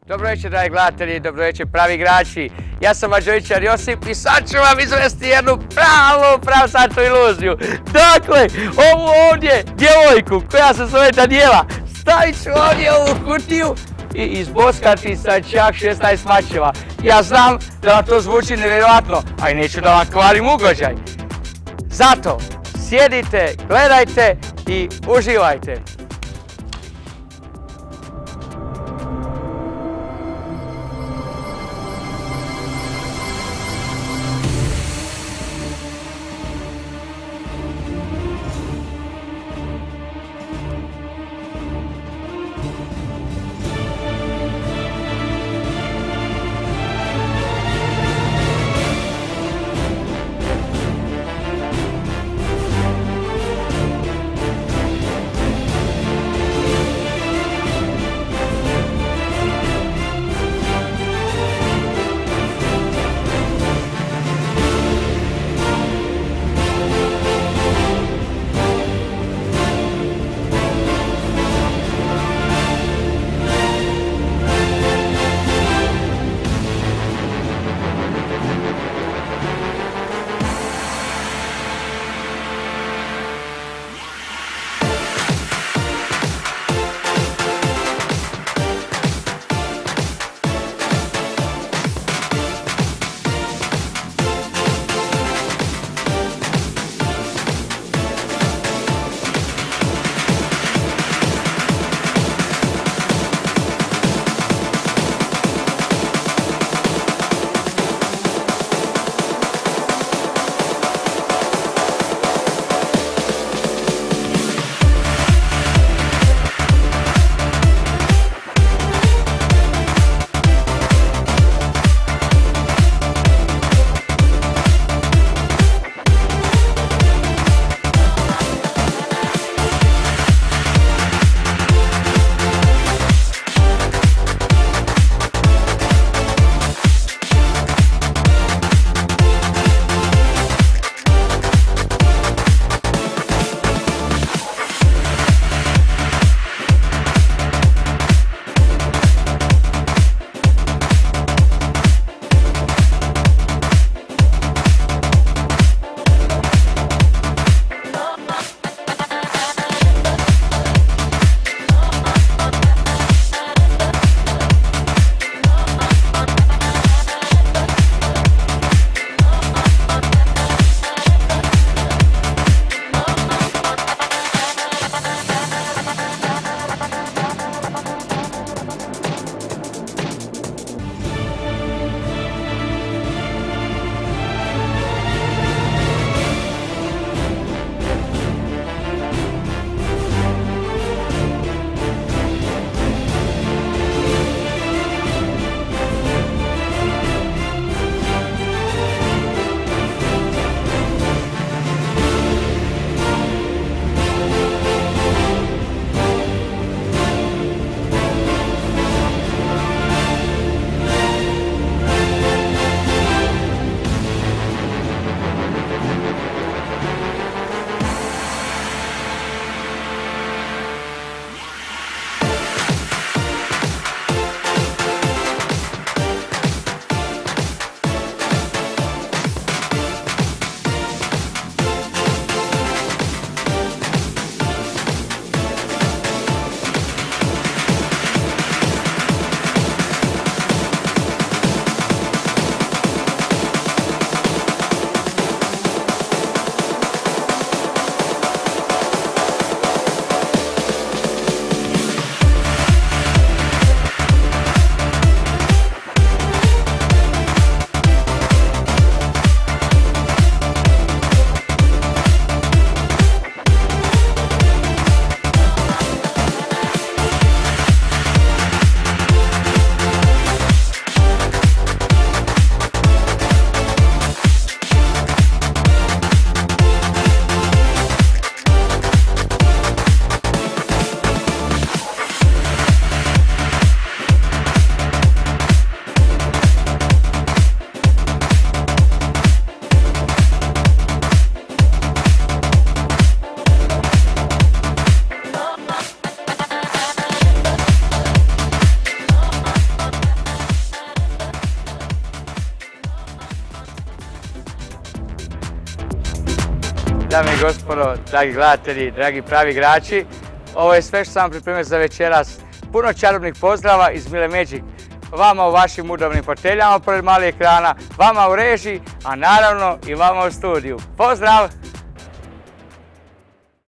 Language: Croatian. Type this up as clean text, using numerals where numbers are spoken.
Dobro večer, dragi gledatelji, dobro večer, pravi igrači. Ja sam Mađovićar Josip i sad ću vam izvesti jednu pravu satnu iluziju. Dakle, ovu ovdje djevojku koja se zove Danijela stavit ću ovdje u kutiju i izboskati sa čak 16 mačeva. Ja znam da vam to zvuči nevjerojatno, a i neću da vam kvarim ugođaj. Zato sjedite, gledajte i uživajte. dame i gospodo, dragi gledatelji, dragi pravi igrači. Ovo je sve što sam vam pripremio za večeras. Puno čarobnih pozdrava iz Mile Magic. Vama u vašim udobnim foteljama pored malih ekrana, vama u režiji, a naravno i vama u studiju. Pozdrav!